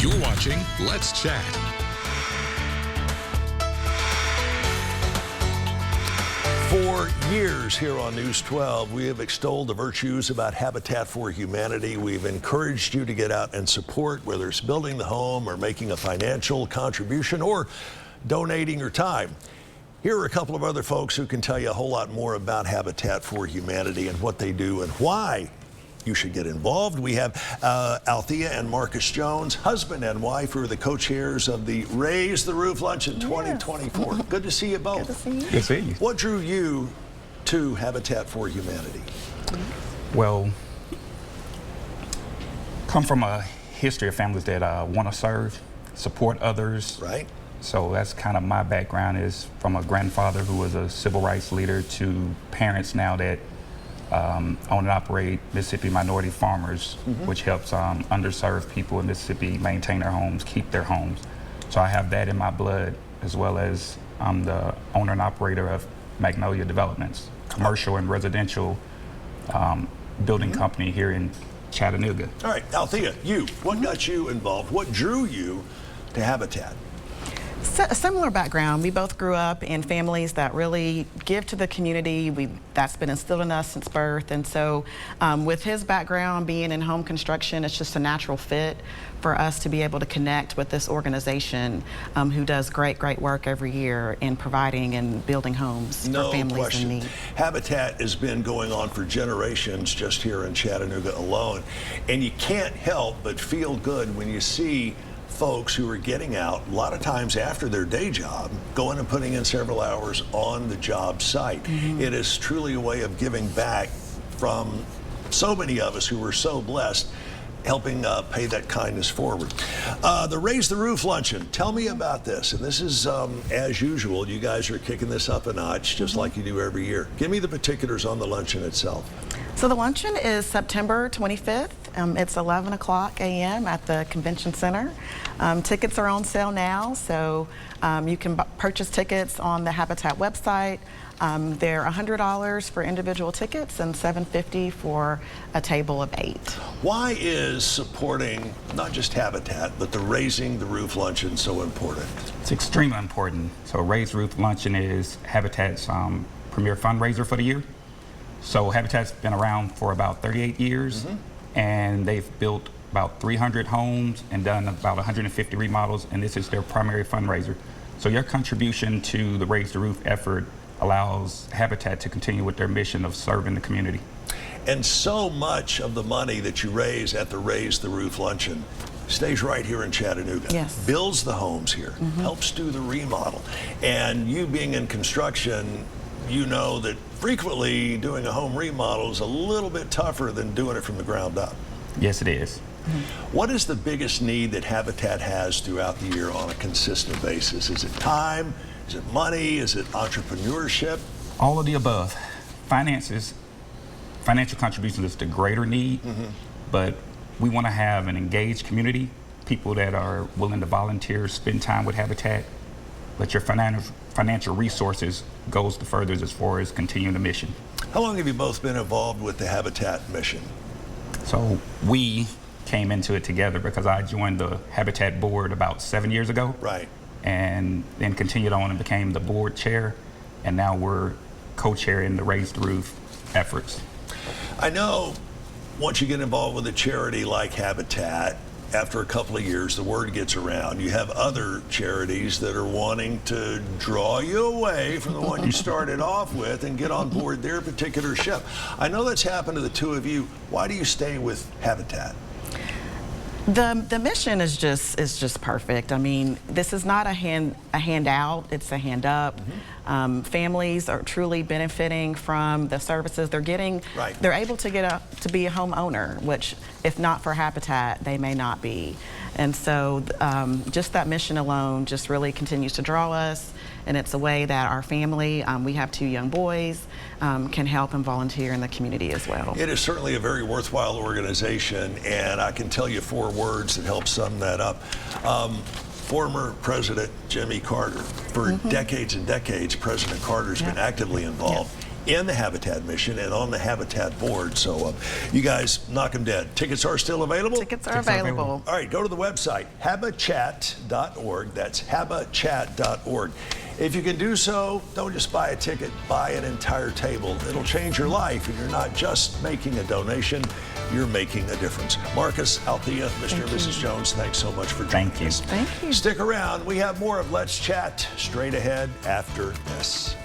You're watching Let's Chat. For years here on News 12, we have extolled the virtues about Habitat for Humanity. We've encouraged you to get out and support, whether it's building the home or making a financial contribution or donating your time. Here are a couple of other folks who can tell you a whole lot more about Habitat for Humanity and what they do and why you should get involved. We have Althea and Marcus Jones, husband and wife, who are the co-chairs of the Raise the Roof Luncheon 2024. Good to see you both. Good to see you. Good to see you. What drew you to Habitat for Humanity? Well, come from a history of families that want to serve, support others. Right. So that's kind of my background, is from a grandfather who was a civil rights leader to parents now that own and operate Mississippi Minority Farmers, which helps underserved people in Mississippi maintain their homes, keep their homes. So I have that in my blood, as well as I'm the owner and operator of Magnolia Developments, commercial and residential building company here in Chattanooga. All right, Althea, what got you involved? What drew you to Habitat? A similar background. We both grew up in families that really give to the community. That's been instilled in us since birth. And so with his background being in home construction, it's just a natural fit for us to be able to connect with this organization who does great work every year in providing and building homes for families in need. Habitat has been going on for generations just here in Chattanooga alone. And you can't help but feel good when you see folks who are getting out, a lot of times after their day job, going and putting in several hours on the job site. It is truly a way of giving back from so many of us who were so blessed, helping pay that kindness forward. The Raise the Roof Luncheon, tell me about this. And this is, as usual, you guys are kicking this up a notch, just like you do every year. Give me the particulars on the luncheon itself. So the luncheon is September 25th. It's 11 o'clock a.m. at the Convention Center. Tickets are on sale now, so you can purchase tickets on the Habitat website. They're $100 for individual tickets and $750 for a table of 8. Why is supporting not just Habitat, but the Raising the Roof Luncheon so important? It's extremely important. So Raise the Roof Luncheon is Habitat's premier fundraiser for the year. So Habitat's been around for about 38 years, and they've built about 300 homes and done about 150 remodels, and this is their primary fundraiser. So your contribution to the Raise the Roof effort allows Habitat to continue with their mission of serving the community. And so much of the money that you raise at the Raise the Roof Luncheon stays right here in Chattanooga. Yes. Builds the homes here, helps do the remodel. And you being in construction, you know that frequently doing a home remodel is a little bit tougher than doing it from the ground up. Yes, it is. What is the biggest need that Habitat has throughout the year on a consistent basis? Is it time? Is it money? Is it entrepreneurship? All of the above. Financial contributions is the greater need, but we want to have an engaged community, people that are willing to volunteer, spend time with Habitat, but your financial resources goes the furthest as far as continuing the mission. How long have you both been involved with the Habitat mission? So we came into it together because I joined the Habitat board about 7 years ago. Right. And then continued on and became the board chair, and now we're co-chair in the Raise the Roof efforts. I know once you get involved with a charity like Habitat, after a couple of years, the word gets around. You have other charities that are wanting to draw you away from the one you started off with and get on board their particular ship. I know that's happened to the two of you. Why do you stay with Habitat? The mission is just perfect. I mean, this is not a handout, it's a hand up. Families are truly benefiting from the services they're getting. Right. They're able to be a homeowner, which if not for Habitat, they may not be. And so just that mission alone just really continues to draw us, and it's a way that our family, we have 2 young boys, can help and volunteer in the community as well. It is certainly a very worthwhile organization, and I can tell you 4 words that help sum that up. Former President Jimmy Carter. For decades and decades, President Carter's been actively involved. in the Habitat mission and on the Habitat board. So you guys knock them dead. Tickets are still available? Tickets are available. All right, go to the website, habachat.org. That's habachat.org. If you can do so, don't just buy a ticket, buy an entire table. It'll change your life, and you're not just making a donation, you're making a difference. Marcus, Althea, Mr. and Mrs. Jones, thanks so much for joining us. Thank you. Stick around. We have more of Let's Chat straight ahead after this.